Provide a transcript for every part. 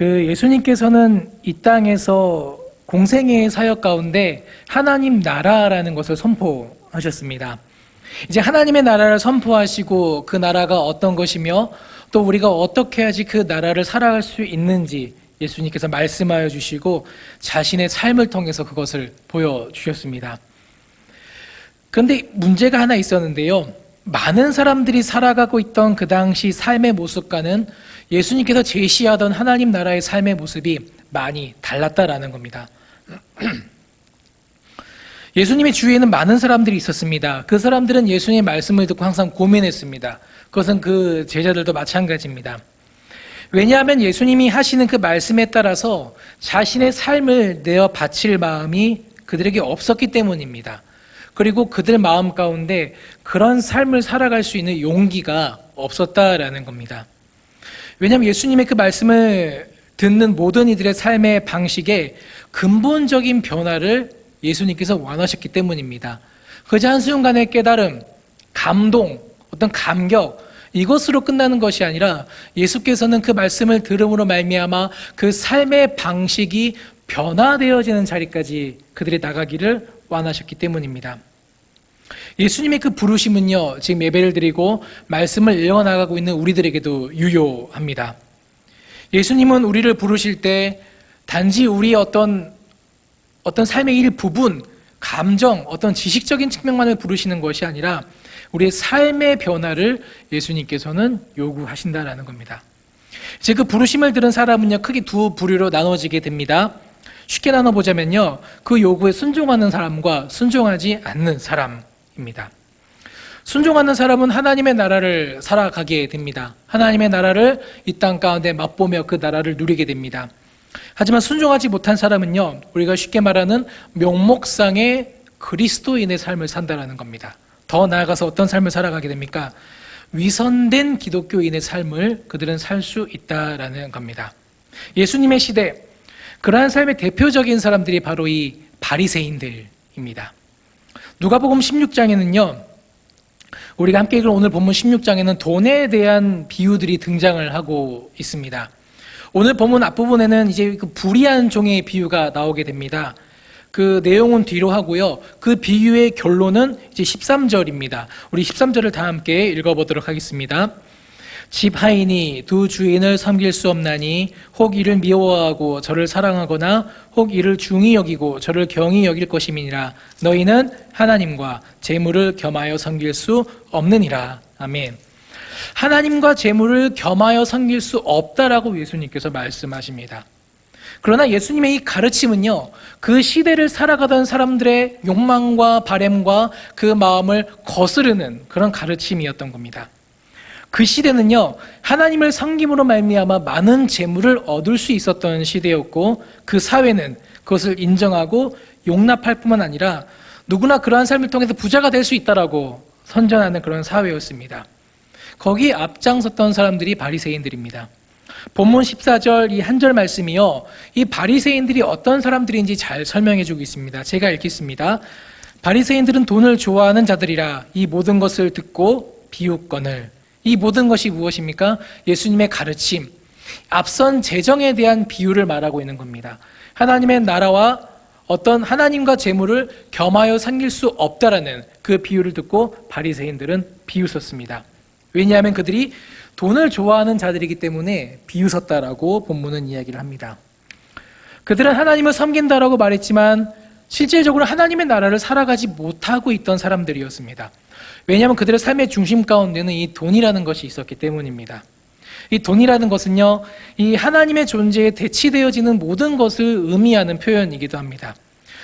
예수님께서는 이 땅에서 공생애의 사역 가운데 하나님 나라라는 것을 선포하셨습니다. 이제 하나님의 나라를 선포하시고 그 나라가 어떤 것이며 또 우리가 어떻게 해야지 그 나라를 살아갈 수 있는지 예수님께서 말씀하여 주시고 자신의 삶을 통해서 그것을 보여주셨습니다. 그런데 문제가 하나 있었는데요. 많은 사람들이 살아가고 있던 그 당시 삶의 모습과는 예수님께서 제시하던 하나님 나라의 삶의 모습이 많이 달랐다라는 겁니다. 예수님의 주위에는 많은 사람들이 있었습니다. 그 사람들은 예수님의 말씀을 듣고 항상 고민했습니다. 그것은 그 제자들도 마찬가지입니다. 왜냐하면 예수님이 하시는 그 말씀에 따라서 자신의 삶을 내어 바칠 마음이 그들에게 없었기 때문입니다. 그리고 그들 마음 가운데 그런 삶을 살아갈 수 있는 용기가 없었다라는 겁니다. 왜냐하면 예수님의 그 말씀을 듣는 모든 이들의 삶의 방식에 근본적인 변화를 예수님께서 원하셨기 때문입니다. 그저 한순간의 깨달음, 감동, 어떤 감격, 이것으로 끝나는 것이 아니라 예수께서는 그 말씀을 들음으로 말미암아 그 삶의 방식이 변화되어지는 자리까지 그들이 나가기를 원하셨기 때문입니다. 예수님의 그 부르심은요, 지금 예배를 드리고 말씀을 이어나가고 있는 우리들에게도 유효합니다. 예수님은 우리를 부르실 때 단지 우리의 어떤 삶의 일부분, 감정, 어떤 지식적인 측면만을 부르시는 것이 아니라 우리의 삶의 변화를 예수님께서는 요구하신다라는 겁니다. 이제 그 부르심을 들은 사람은요, 크게 두 부류로 나눠지게 됩니다. 쉽게 나눠보자면요, 그 요구에 순종하는 사람과 순종하지 않는 사람입니다. 순종하는 사람은 하나님의 나라를 살아가게 됩니다. 하나님의 나라를 이 땅 가운데 맛보며 그 나라를 누리게 됩니다. 하지만 순종하지 못한 사람은요, 우리가 쉽게 말하는 명목상의 그리스도인의 삶을 산다라는 겁니다. 더 나아가서 어떤 삶을 살아가게 됩니까? 위선된 기독교인의 삶을 그들은 살 수 있다라는 겁니다. 예수님의 시대, 그러한 삶의 대표적인 사람들이 바로 이 바리새인들입니다. 누가복음 16장에는요, 우리가 함께 읽을 오늘 본문 16장에는 돈에 대한 비유들이 등장을 하고 있습니다. 오늘 본문 앞부분에는 이제 그 불의한 종의 비유가 나오게 됩니다. 그 내용은 뒤로 하고요. 그 비유의 결론은 이제 13절입니다. 우리 13절을 다 함께 읽어보도록 하겠습니다. 집 하인이 두 주인을 섬길 수 없나니 혹 이를 미워하고 저를 사랑하거나 혹 이를 중히 여기고 저를 경히 여길 것임이니라. 너희는 하나님과 재물을 겸하여 섬길 수 없느니라. 아멘. 하나님과 재물을 겸하여 섬길 수 없다라고 예수님께서 말씀하십니다. 그러나 예수님의 이 가르침은요, 그 시대를 살아가던 사람들의 욕망과 바램과 그 마음을 거스르는 그런 가르침이었던 겁니다. 그 시대는요, 하나님을 섬김으로 말미암아 많은 재물을 얻을 수 있었던 시대였고, 그 사회는 그것을 인정하고 용납할 뿐만 아니라 누구나 그러한 삶을 통해서 부자가 될 수 있다라고 선전하는 그런 사회였습니다. 거기에 앞장섰던 사람들이 바리새인들입니다. 본문 14절 이 한 절 말씀이요, 이 바리새인들이 어떤 사람들인지 잘 설명해 주고 있습니다. 제가 읽겠습니다. 바리새인들은 돈을 좋아하는 자들이라 이 모든 것을 듣고 비웃거늘. 이 모든 것이 무엇입니까? 예수님의 가르침, 앞선 재정에 대한 비유를 말하고 있는 겁니다. 하나님의 나라와 어떤 하나님과 재물을 겸하여 섬길 수 없다라는 그 비유를 듣고 바리새인들은 비웃었습니다. 왜냐하면 그들이 돈을 좋아하는 자들이기 때문에 비웃었다라고 본문은 이야기를 합니다. 그들은 하나님을 섬긴다라고 말했지만 실질적으로 하나님의 나라를 살아가지 못하고 있던 사람들이었습니다. 왜냐하면 그들의 삶의 중심 가운데는 이 돈이라는 것이 있었기 때문입니다. 이 돈이라는 것은요, 이 하나님의 존재에 대치되어지는 모든 것을 의미하는 표현이기도 합니다.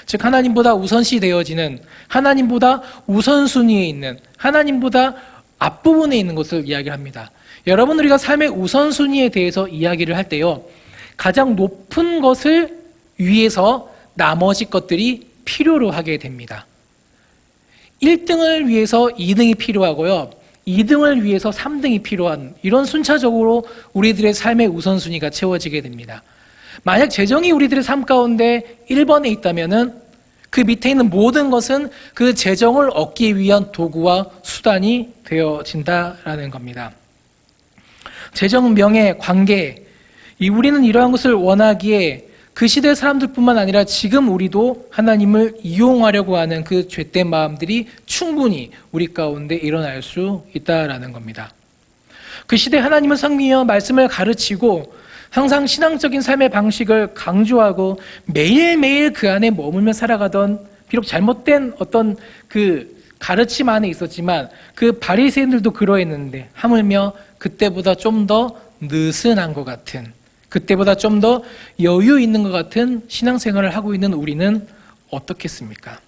즉 하나님보다 우선시 되어지는, 하나님보다 우선순위에 있는, 하나님보다 앞부분에 있는 것을 이야기합니다. 여러분, 우리가 삶의 우선순위에 대해서 이야기를 할 때요, 가장 높은 것을 위해서 나머지 것들이 필요로 하게 됩니다. 1등을 위해서 2등이 필요하고요, 2등을 위해서 3등이 필요한, 이런 순차적으로 우리들의 삶의 우선순위가 채워지게 됩니다. 만약 재정이 우리들의 삶 가운데 1번에 있다면은 그 밑에 있는 모든 것은 그 재정을 얻기 위한 도구와 수단이 되어진다라는 겁니다. 재정, 명예, 관계, 우리는 이러한 것을 원하기에 그 시대 사람들뿐만 아니라 지금 우리도 하나님을 이용하려고 하는 그 죄된 마음들이 충분히 우리 가운데 일어날 수 있다라는 겁니다. 그 시대 하나님은 성리여 말씀을 가르치고 항상 신앙적인 삶의 방식을 강조하고 매일매일 그 안에 머물며 살아가던, 비록 잘못된 어떤 그 가르침 안에 있었지만 그 바리새인들도 그러했는데 하물며 그때보다 좀 더 느슨한 것 같은, 그때보다 좀 더 여유 있는 것 같은 신앙생활을 하고 있는 우리는 어떻겠습니까?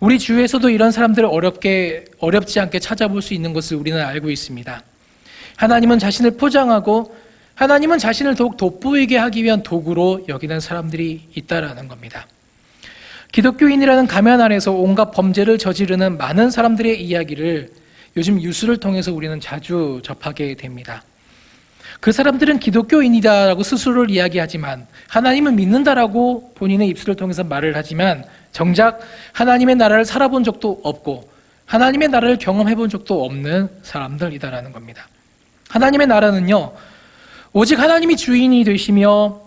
우리 주위에서도 이런 사람들을 어렵지 않게 찾아볼 수 있는 것을 우리는 알고 있습니다. 하나님은 자신을 포장하고 하나님은 자신을 더욱 돋보이게 하기 위한 도구로 여기는 사람들이 있다라는 겁니다. 기독교인이라는 가면 아래서 온갖 범죄를 저지르는 많은 사람들의 이야기를 요즘 뉴스를 통해서 우리는 자주 접하게 됩니다. 그 사람들은 기독교인이다라고 스스로를 이야기하지만 하나님을 믿는다라고 본인의 입술을 통해서 말을 하지만 정작 하나님의 나라를 살아본 적도 없고 하나님의 나라를 경험해본 적도 없는 사람들이다라는 겁니다. 하나님의 나라는요, 오직 하나님이 주인이 되시며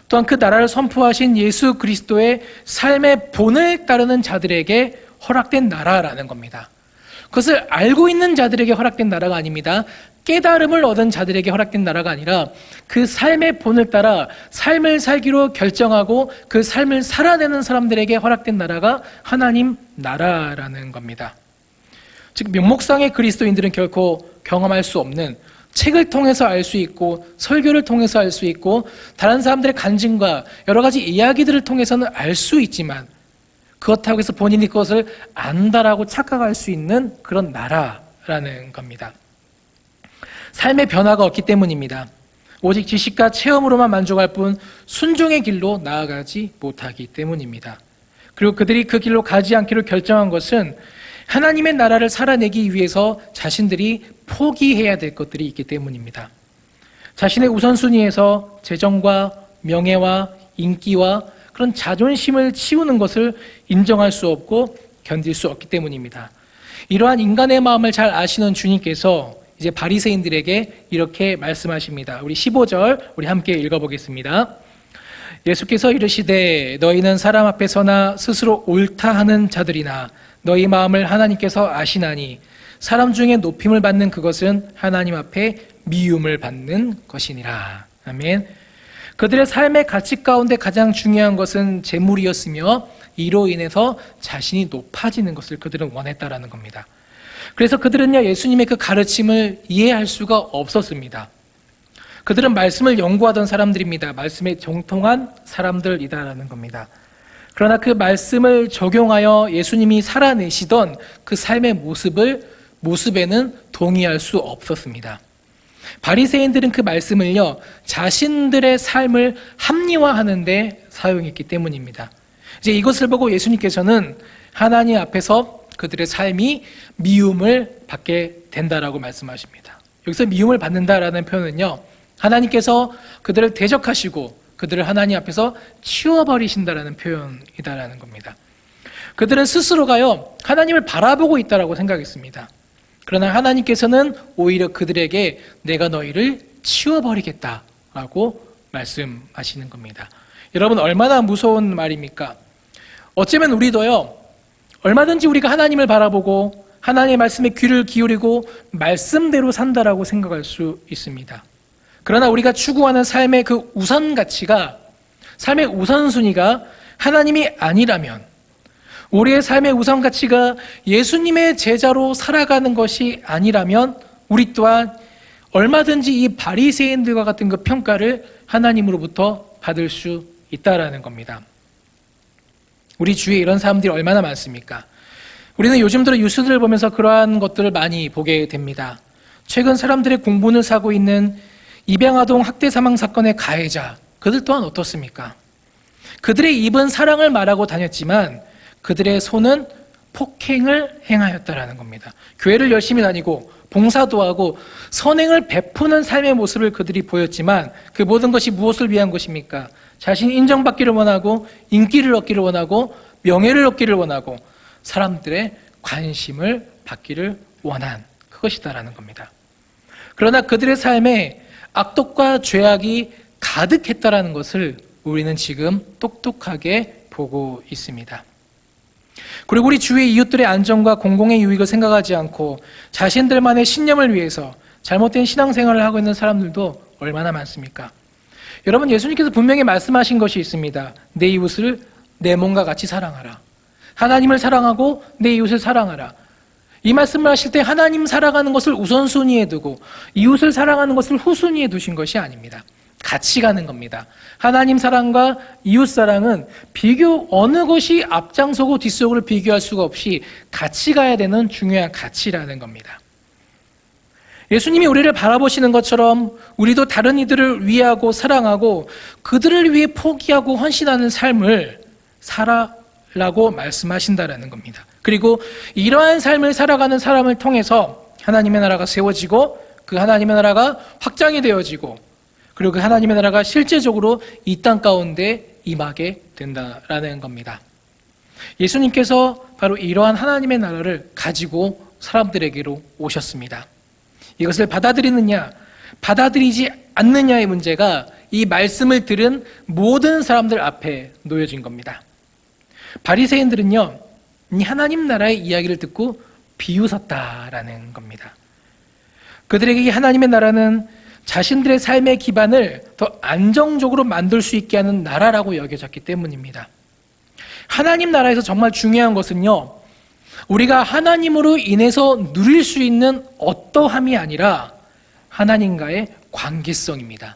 또한 그 나라를 선포하신 예수 그리스도의 삶의 본을 따르는 자들에게 허락된 나라라는 겁니다. 그것을 알고 있는 자들에게 허락된 나라가 아닙니다. 깨달음을 얻은 자들에게 허락된 나라가 아니라 그 삶의 본을 따라 삶을 살기로 결정하고 그 삶을 살아내는 사람들에게 허락된 나라가 하나님 나라라는 겁니다. 즉 명목상의 그리스도인들은 결코 경험할 수 없는, 책을 통해서 알 수 있고 설교를 통해서 알 수 있고 다른 사람들의 간증과 여러 가지 이야기들을 통해서는 알 수 있지만 그렇다고 해서 본인이 그것을 안다라고 착각할 수 있는 그런 나라라는 겁니다. 삶의 변화가 없기 때문입니다. 오직 지식과 체험으로만 만족할 뿐 순종의 길로 나아가지 못하기 때문입니다. 그리고 그들이 그 길로 가지 않기로 결정한 것은 하나님의 나라를 살아내기 위해서 자신들이 포기해야 될 것들이 있기 때문입니다. 자신의 우선순위에서 재정과 명예와 인기와 그런 자존심을 치우는 것을 인정할 수 없고 견딜 수 없기 때문입니다. 이러한 인간의 마음을 잘 아시는 주님께서 이제 바리새인들에게 이렇게 말씀하십니다. 우리 15절 우리 함께 읽어보겠습니다. 예수께서 이르시되 너희는 사람 앞에서나 스스로 옳다 하는 자들이나 너희 마음을 하나님께서 아시나니 사람 중에 높임을 받는 그것은 하나님 앞에 미움을 받는 것이니라. 아멘. 그들의 삶의 가치 가운데 가장 중요한 것은 재물이었으며 이로 인해서 자신이 높아지는 것을 그들은 원했다라는 겁니다. 그래서 그들은요, 예수님의 그 가르침을 이해할 수가 없었습니다. 그들은 말씀을 연구하던 사람들입니다. 말씀에 정통한 사람들이다라는 겁니다. 그러나 그 말씀을 적용하여 예수님이 살아내시던 그 삶의 모습에는 동의할 수 없었습니다. 바리새인들은 그 말씀을요, 자신들의 삶을 합리화하는 데 사용했기 때문입니다. 이제 이것을 보고 예수님께서는 하나님 앞에서 그들의 삶이 미움을 받게 된다라고 말씀하십니다. 여기서 미움을 받는다라는 표현은요, 하나님께서 그들을 대적하시고 그들을 하나님 앞에서 치워버리신다라는 표현이다라는 겁니다. 그들은 스스로가요, 하나님을 바라보고 있다라고 생각했습니다. 그러나 하나님께서는 오히려 그들에게 내가 너희를 치워버리겠다라고 말씀하시는 겁니다. 여러분, 얼마나 무서운 말입니까? 어쩌면 우리도요, 얼마든지 우리가 하나님을 바라보고 하나님의 말씀에 귀를 기울이고 말씀대로 산다라고 생각할 수 있습니다. 그러나 우리가 추구하는 삶의 그 우선 가치가, 삶의 우선순위가 하나님이 아니라면, 우리의 삶의 우선 가치가 예수님의 제자로 살아가는 것이 아니라면 우리 또한 얼마든지 이 바리새인들과 같은 그 평가를 하나님으로부터 받을 수 있다라는 겁니다. 우리 주위에 이런 사람들이 얼마나 많습니까? 우리는 요즘 들어 뉴스들을 보면서 그러한 것들을 많이 보게 됩니다. 최근 사람들의 공분을 사고 있는 입양아동 학대 사망 사건의 가해자, 그들 또한 어떻습니까? 그들의 입은 사랑을 말하고 다녔지만 그들의 손은 폭행을 행하였다라는 겁니다. 교회를 열심히 다니고 봉사도 하고 선행을 베푸는 삶의 모습을 그들이 보였지만 그 모든 것이 무엇을 위한 것입니까? 자신이 인정받기를 원하고 인기를 얻기를 원하고 명예를 얻기를 원하고 사람들의 관심을 받기를 원한 그것이다라는 겁니다. 그러나 그들의 삶에 악독과 죄악이 가득했다라는 것을 우리는 지금 똑똑하게 보고 있습니다. 그리고 우리 주위의 이웃들의 안전과 공공의 유익을 생각하지 않고 자신들만의 신념을 위해서 잘못된 신앙생활을 하고 있는 사람들도 얼마나 많습니까? 여러분, 예수님께서 분명히 말씀하신 것이 있습니다. 내 이웃을 내 몸과 같이 사랑하라. 하나님을 사랑하고 내 이웃을 사랑하라. 이 말씀을 하실 때 하나님 사랑하는 것을 우선순위에 두고 이웃을 사랑하는 것을 후순위에 두신 것이 아닙니다. 같이 가는 겁니다. 하나님 사랑과 이웃 사랑은 비교 어느 것이 앞장서고 뒷속을 비교할 수가 없이 같이 가야 되는 중요한 가치라는 겁니다. 예수님이 우리를 바라보시는 것처럼 우리도 다른 이들을 위하고 사랑하고 그들을 위해 포기하고 헌신하는 삶을 살아라고 말씀하신다라는 겁니다. 그리고 이러한 삶을 살아가는 사람을 통해서 하나님의 나라가 세워지고 그 하나님의 나라가 확장이 되어지고 그리고 그 하나님의 나라가 실제적으로 이 땅 가운데 임하게 된다라는 겁니다. 예수님께서 바로 이러한 하나님의 나라를 가지고 사람들에게로 오셨습니다. 이것을 받아들이느냐, 받아들이지 않느냐의 문제가 이 말씀을 들은 모든 사람들 앞에 놓여진 겁니다. 바리새인들은요, 이 하나님 나라의 이야기를 듣고 비웃었다라는 겁니다. 그들에게 이 하나님의 나라는 자신들의 삶의 기반을 더 안정적으로 만들 수 있게 하는 나라라고 여겨졌기 때문입니다. 하나님 나라에서 정말 중요한 것은요, 우리가 하나님으로 인해서 누릴 수 있는 어떠함이 아니라 하나님과의 관계성입니다.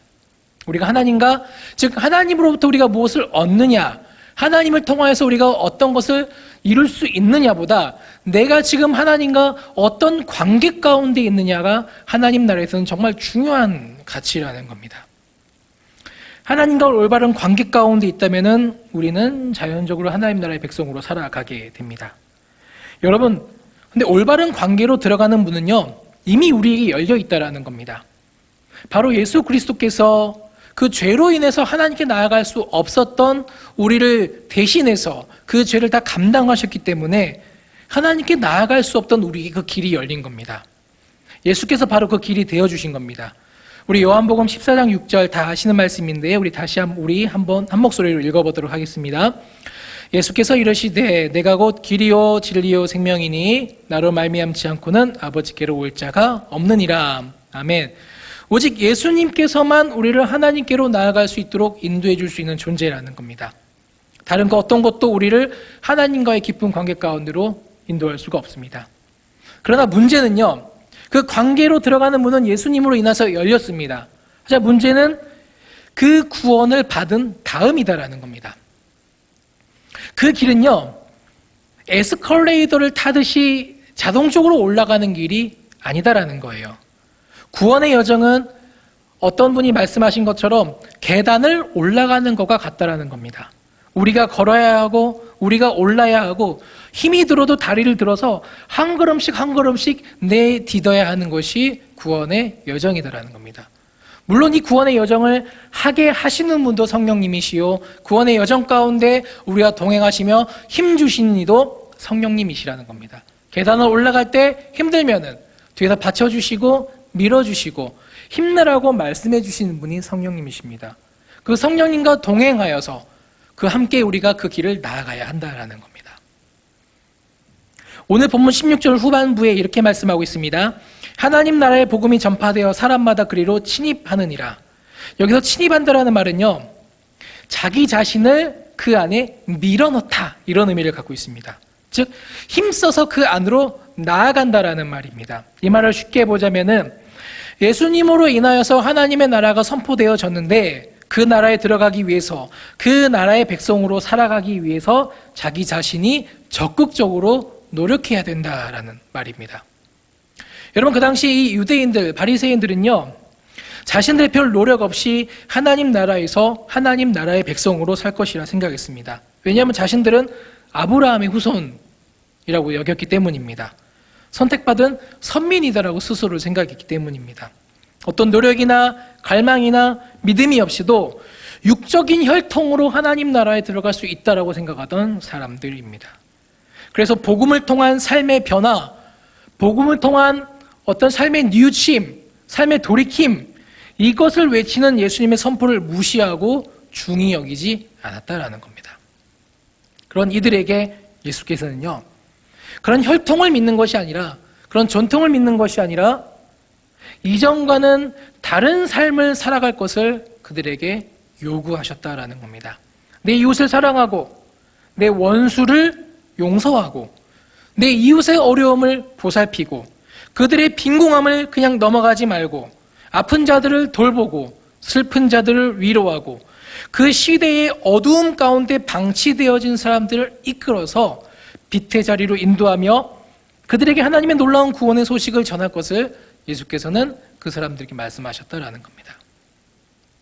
우리가 하나님과, 즉 하나님으로부터 우리가 무엇을 얻느냐, 하나님을 통하여서 우리가 어떤 것을 이룰 수 있느냐보다 내가 지금 하나님과 어떤 관계 가운데 있느냐가 하나님 나라에서는 정말 중요한 가치라는 겁니다. 하나님과 올바른 관계 가운데 있다면 우리는 자연적으로 하나님 나라의 백성으로 살아가게 됩니다. 여러분, 근데 올바른 관계로 들어가는 문은요, 이미 우리에게 열려 있다라는 겁니다. 바로 예수 그리스도께서 그 죄로 인해서 하나님께 나아갈 수 없었던 우리를 대신해서 그 죄를 다 감당하셨기 때문에 하나님께 나아갈 수 없던 우리에게 그 길이 열린 겁니다. 예수께서 바로 그 길이 되어주신 겁니다. 우리 요한복음 14장 6절 다 아시는 말씀인데요. 우리 한번 한 목소리로 읽어보도록 하겠습니다. 예수께서 이르시되 내가 곧 길이요 진리요 생명이니 나로 말미암지 않고는 아버지께로 올 자가 없느니라. 아멘. 오직 예수님께서만 우리를 하나님께로 나아갈 수 있도록 인도해 줄 수 있는 존재라는 겁니다. 다른 그 어떤 것도 우리를 하나님과의 깊은 관계 가운데로 인도할 수가 없습니다. 그러나 문제는요, 그 관계로 들어가는 문은 예수님으로 인해서 열렸습니다. 자, 문제는 그 구원을 받은 다음이다라는 겁니다. 그 길은요, 에스컬레이터를 타듯이 자동적으로 올라가는 길이 아니다라는 거예요. 구원의 여정은 어떤 분이 말씀하신 것처럼 계단을 올라가는 것과 같다라는 겁니다. 우리가 걸어야 하고 우리가 올라야 하고 힘이 들어도 다리를 들어서 한 걸음씩 한 걸음씩 내딛어야 하는 것이 구원의 여정이다라는 겁니다. 물론 이 구원의 여정을 하게 하시는 분도 성령님이시요, 구원의 여정 가운데 우리와 동행하시며 힘 주시는 이도 성령님이시라는 겁니다. 계단을 올라갈 때 힘들면은 뒤에서 받쳐주시고 밀어주시고 힘내라고 말씀해 주시는 분이 성령님이십니다. 그 성령님과 동행하여서 그 함께 우리가 그 길을 나아가야 한다라는 겁니다. 오늘 본문 16절 후반부에 이렇게 말씀하고 있습니다. 하나님 나라의 복음이 전파되어 사람마다 그리로 침입하느니라. 여기서 침입한다라는 말은요, 자기 자신을 그 안에 밀어넣다, 이런 의미를 갖고 있습니다. 즉 힘써서 그 안으로 나아간다라는 말입니다. 이 말을 쉽게 보자면은 예수님으로 인하여서 하나님의 나라가 선포되어졌는데 그 나라에 들어가기 위해서, 그 나라의 백성으로 살아가기 위해서 자기 자신이 적극적으로 노력해야 된다라는 말입니다. 여러분, 그 당시 이 유대인들, 바리새인들은요, 자신들 별 노력 없이 하나님 나라에서 하나님 나라의 백성으로 살 것이라 생각했습니다. 왜냐하면 자신들은 아브라함의 후손이라고 여겼기 때문입니다. 선택받은 선민이다라고 스스로를 생각했기 때문입니다. 어떤 노력이나 갈망이나 믿음이 없이도 육적인 혈통으로 하나님 나라에 들어갈 수 있다라고 생각하던 사람들입니다. 그래서 복음을 통한 삶의 변화, 복음을 통한 어떤 삶의 뉘우침, 삶의 돌이킴, 이것을 외치는 예수님의 선포를 무시하고 중히 여기지 않았다라는 겁니다. 그런 이들에게 예수께서는요, 그런 혈통을 믿는 것이 아니라, 그런 전통을 믿는 것이 아니라 이전과는 다른 삶을 살아갈 것을 그들에게 요구하셨다라는 겁니다. 내 이웃을 사랑하고 내 원수를 용서하고 내 이웃의 어려움을 보살피고 그들의 빈궁함을 그냥 넘어가지 말고 아픈 자들을 돌보고 슬픈 자들을 위로하고 그 시대의 어두움 가운데 방치되어진 사람들을 이끌어서 빛의 자리로 인도하며 그들에게 하나님의 놀라운 구원의 소식을 전할 것을 예수께서는 그 사람들에게 말씀하셨다라는 겁니다.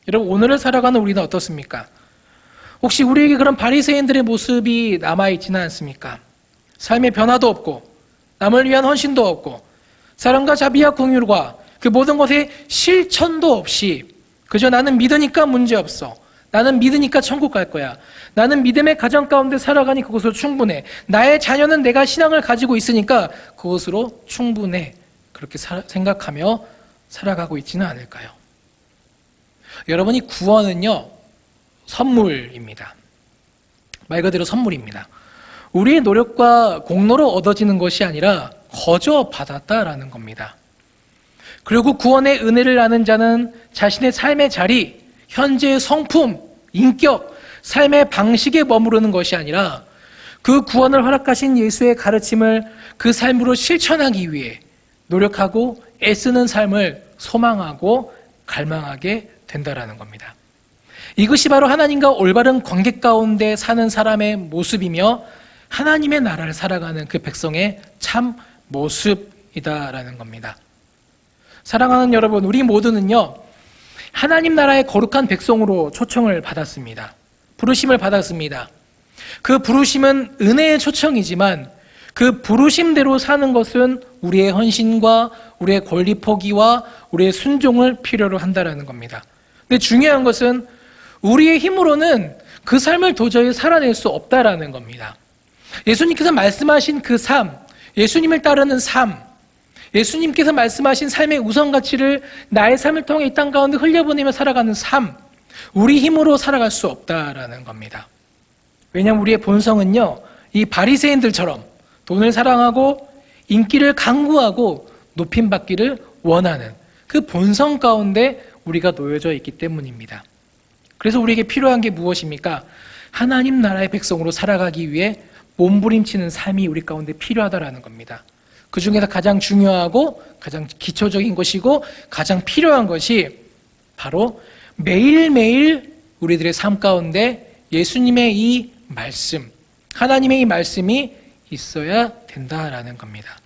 여러분, 오늘을 살아가는 우리는 어떻습니까? 혹시 우리에게 그런 바리새인들의 모습이 남아있지는 않습니까? 삶의 변화도 없고 남을 위한 헌신도 없고 사랑과 자비와 긍휼과 그 모든 것에 실천도 없이 그저 나는 믿으니까 문제없어, 나는 믿으니까 천국 갈 거야, 나는 믿음의 가정 가운데 살아가니 그것으로 충분해, 나의 자녀는 내가 신앙을 가지고 있으니까 그것으로 충분해, 그렇게 생각하며 살아가고 있지는 않을까요? 여러분이 구원은요, 선물입니다. 말 그대로 선물입니다. 우리의 노력과 공로로 얻어지는 것이 아니라 거저 받았다라는 겁니다. 그리고 구원의 은혜를 아는 자는 자신의 삶의 자리, 현재의 성품, 인격, 삶의 방식에 머무르는 것이 아니라 그 구원을 허락하신 예수의 가르침을 그 삶으로 실천하기 위해 노력하고 애쓰는 삶을 소망하고 갈망하게 된다라는 겁니다. 이것이 바로 하나님과 올바른 관계 가운데 사는 사람의 모습이며 하나님의 나라를 살아가는 그 백성의 참 모습이다라는 겁니다. 사랑하는 여러분, 우리 모두는요, 하나님 나라의 거룩한 백성으로 초청을 받았습니다. 부르심을 받았습니다. 그 부르심은 은혜의 초청이지만 그 부르심대로 사는 것은 우리의 헌신과 우리의 권리 포기와 우리의 순종을 필요로 한다라는 겁니다. 근데 중요한 것은 우리의 힘으로는 그 삶을 도저히 살아낼 수 없다라는 겁니다. 예수님께서 말씀하신 그 삶, 예수님을 따르는 삶, 예수님께서 말씀하신 삶의 우선 가치를 나의 삶을 통해 이 땅 가운데 흘려보내며 살아가는 삶, 우리 힘으로 살아갈 수 없다라는 겁니다. 왜냐하면 우리의 본성은요, 이 바리새인들처럼 돈을 사랑하고 인기를 강구하고 높임받기를 원하는 그 본성 가운데 우리가 놓여져 있기 때문입니다. 그래서 우리에게 필요한 게 무엇입니까? 하나님 나라의 백성으로 살아가기 위해 몸부림치는 삶이 우리 가운데 필요하다라는 겁니다. 그 중에서 가장 중요하고 가장 기초적인 것이고 가장 필요한 것이 바로 매일매일 우리들의 삶 가운데 예수님의 이 말씀, 하나님의 이 말씀이 있어야 된다라는 겁니다.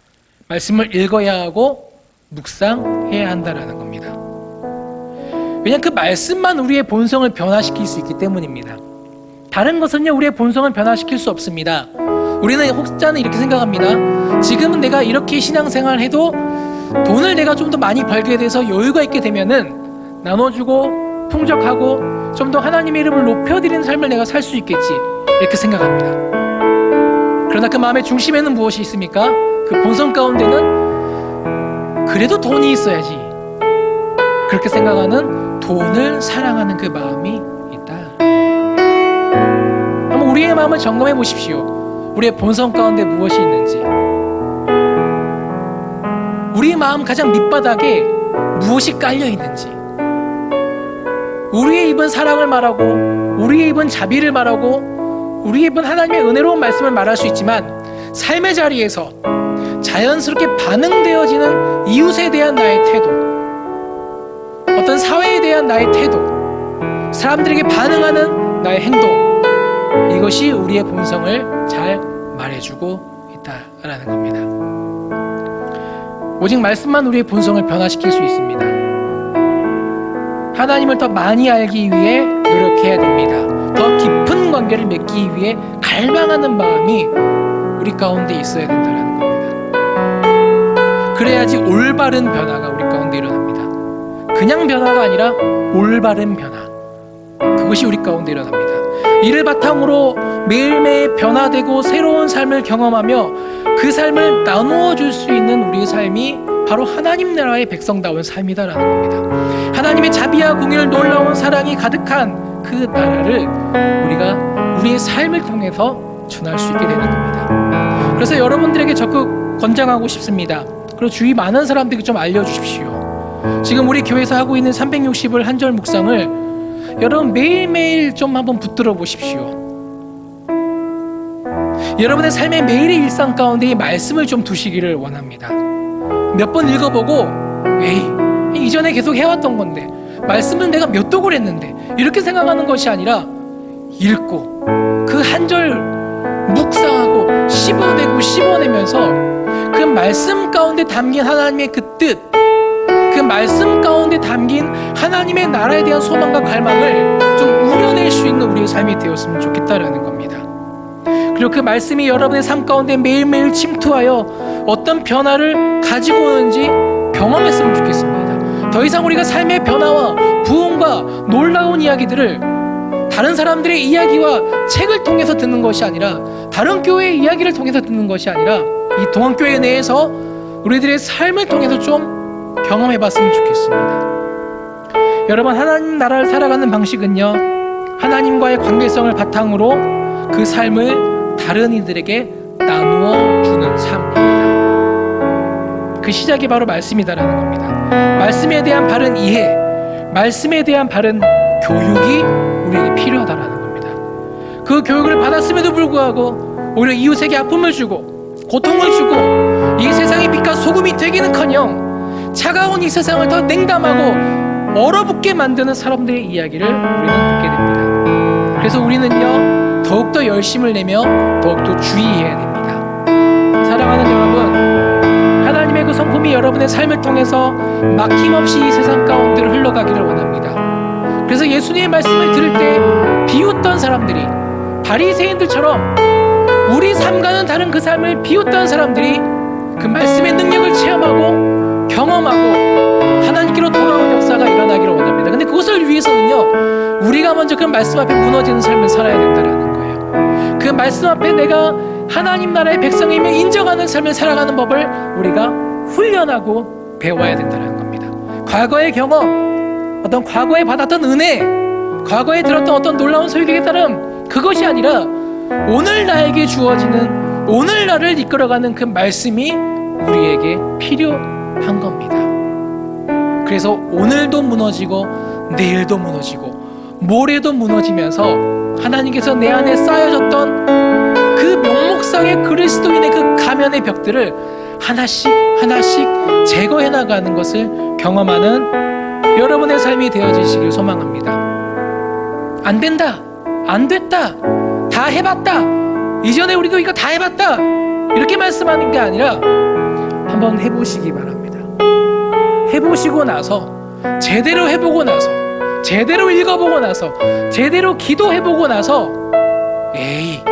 말씀을 읽어야 하고 묵상해야 한다라는 겁니다. 왜냐하면 그 말씀만 우리의 본성을 변화시킬 수 있기 때문입니다. 다른 것은요, 우리의 본성을 변화시킬 수 없습니다. 우리는 혹자는 이렇게 생각합니다. 지금은 내가 이렇게 신앙생활을 해도 돈을 내가 좀 더 많이 벌게 돼서 여유가 있게 되면은 나눠주고 풍족하고 좀 더 하나님의 이름을 높여드리는 삶을 내가 살 수 있겠지, 이렇게 생각합니다. 그러나 그 마음의 중심에는 무엇이 있습니까? 그 본성 가운데는 그래도 돈이 있어야지, 그렇게 생각하는 돈을 사랑하는 그 마음이 있다. 한번 우리의 마음을 점검해 보십시오. 우리의 본성 가운데 무엇이 있는지, 우리의 마음 가장 밑바닥에 무엇이 깔려 있는지, 우리의 입은 사랑을 말하고 우리의 입은 자비를 말하고 우리의 입은 하나님의 은혜로운 말씀을 말할 수 있지만 삶의 자리에서 자연스럽게 반응되어지는 이웃에 대한 나의 태도, 어떤 사회에 대한 나의 태도, 사람들에게 반응하는 나의 행동, 이것이 우리의 본성을 잘 말해주고 있다라는 겁니다. 오직 말씀만 우리의 본성을 변화시킬 수 있습니다. 하나님을 더 많이 알기 위해 노력해야 됩니다. 더 깊은 관계를 맺기 위해 갈망하는 마음이 우리 가운데 있어야 된다는 겁니다. 그래야지 올바른 변화가 우리 가운데 일어납니다. 그냥 변화가 아니라 올바른 변화, 그것이 우리 가운데 일어납니다. 이를 바탕으로 매일매일 변화되고 새로운 삶을 경험하며 그 삶을 나누어 줄 수 있는 우리의 삶이 바로 하나님 나라의 백성다운 삶이다라는 겁니다. 하나님의 자비와 공의를 놀라운 사랑이 가득한 그 나라를 우리가 우리의 삶을 통해서 전할 수 있게 되는 겁니다. 그래서 여러분들에게 적극 권장하고 싶습니다. 그리고 주위 많은 사람들에게 좀 알려주십시오. 지금 우리 교회에서 하고 있는 360을 한절 묵상을 여러분 매일매일 좀 한번 붙들어 보십시오. 여러분의 삶의 매일의 일상 가운데 이 말씀을 좀 두시기를 원합니다. 몇 번 읽어보고 에이 이전에 계속 해왔던 건데 말씀은 내가 몇 독을 했는데 이렇게 생각하는 것이 아니라 읽고 그 한 절 묵상하고 씹어내고 씹어내면서 그 말씀 가운데 담긴 하나님의 그 뜻, 그 말씀 가운데 담긴 하나님의 나라에 대한 소망과 갈망을 좀 우려낼 수 있는 우리의 삶이 되었으면 좋겠다라는 겁니다. 그리고 그 말씀이 여러분의 삶 가운데 매일매일 침투하여 어떤 변화를 가지고 오는지 경험했으면 좋겠습니다. 더 이상 우리가 삶의 변화와 부흥과 놀라운 이야기들을 다른 사람들의 이야기와 책을 통해서 듣는 것이 아니라 다른 교회의 이야기를 통해서 듣는 것이 아니라 이 동안교회 내에서 우리들의 삶을 통해서 좀 경험해봤으면 좋겠습니다. 여러분, 하나님 나라를 살아가는 방식은요, 하나님과의 관계성을 바탕으로 그 삶을 다른 이들에게 나누어 주는 삶입니다. 그 시작이 바로 말씀이다라는 겁니다. 말씀에 대한 바른 이해, 말씀에 대한 바른 교육이 우리에게 필요하다라는 겁니다. 그 교육을 받았음에도 불구하고 오히려 이웃에게 아픔을 주고 고통을 주고 이 세상의 빛과 소금이 되기는커녕 차가운 이 세상을 더 냉담하고 얼어붙게 만드는 사람들의 이야기를 우리는 듣게 됩니다. 그래서 우리는요, 더욱더 열심을 내며 더욱더 주의해야 됩니다. 사랑하는 여러분, 하나님의 그 성품이 여러분의 삶을 통해서 막힘없이 이 세상 가운데로 흘러가기를 원합니다. 그래서 예수님의 말씀을 들을 때 비웃던 사람들이 바리새인들처럼 우리 삶과는 다른 그 삶을 비웃던 사람들이 그 말씀의 능력을 체험하고 경험하고 하나님께로 돌아오는 역사가 일어나기를 원합니다. 근데 그것을 위해서는요, 우리가 먼저 그 말씀 앞에 무너지는 삶을 살아야 된다는 거예요. 그 말씀 앞에 내가 하나님 나라의 백성임을 인정하는 삶을 살아가는 법을 우리가 훈련하고 배워야 된다는 겁니다. 과거의 경험, 어떤 과거에 받았던 은혜, 과거에 들었던 어떤 놀라운 설교에 따른 그것이 아니라 오늘 나에게 주어지는, 오늘 나를 이끌어가는 그 말씀이 우리에게 필요한 겁니다. 그래서 오늘도 무너지고 내일도 무너지고 모레도 무너지면서 하나님께서 내 안에 쌓여졌던 그 명목상의 그리스도인의 그 가면의 벽들을 하나씩 하나씩 제거해 나가는 것을 경험하는 여러분의 삶이 되어지시길 소망합니다. 안 된다, 안 됐다, 다 해봤다, 이전에 우리도 이거 다 해봤다, 이렇게 말씀하는 게 아니라 한번 해보시기 바랍니다. 해보시고 나서, 제대로 해보고 나서, 제대로 읽어보고 나서, 제대로 기도해보고 나서 에이,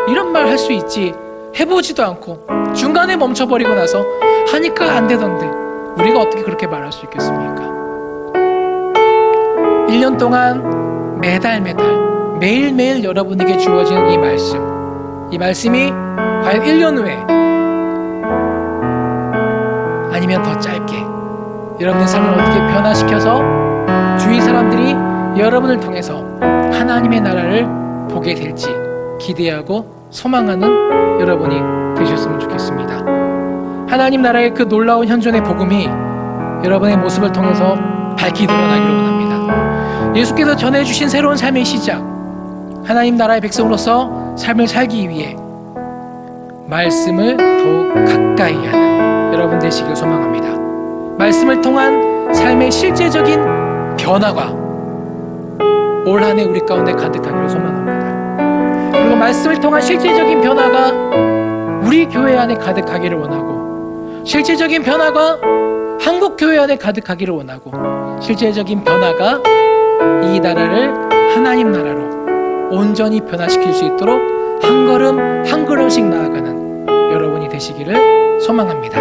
이런 말 할 수 있지, 해보지도 않고 중간에 멈춰버리고 나서 하니까 안 되던데 우리가 어떻게 그렇게 말할 수 있겠습니까? 1년 동안 매달 매일매일 여러분에게 주어지는 이 말씀이 과연 1년 후에 아니면 더 짧게 여러분의 삶을 어떻게 변화시켜서 주위 사람들이 여러분을 통해서 하나님의 나라를 보게 될지 기대하고 소망하는 여러분이 되셨으면 좋겠습니다. 하나님 나라의 그 놀라운 현존의 복음이 여러분의 모습을 통해서 밝히 드러나기를 원합니다. 예수께서 전해주신 새로운 삶의 시작, 하나님 나라의 백성으로서 삶을 살기 위해 말씀을 더욱 가까이 하는 여러분 되시길 소망합니다. 말씀을 통한 삶의 실제적인 변화가 올 한 해 우리 가운데 가득하기를 소망합니다. 그리고 말씀을 통한 실제적인 변화가 우리 교회 안에 가득하기를 원하고, 실제적인 변화가 한국 교회 안에 가득하기를 원하고, 실제적인 변화가 이 나라를 하나님 나라로 온전히 변화시킬 수 있도록 한 걸음 한 걸음씩 나아가는 여러분이 되시기를 소망합니다.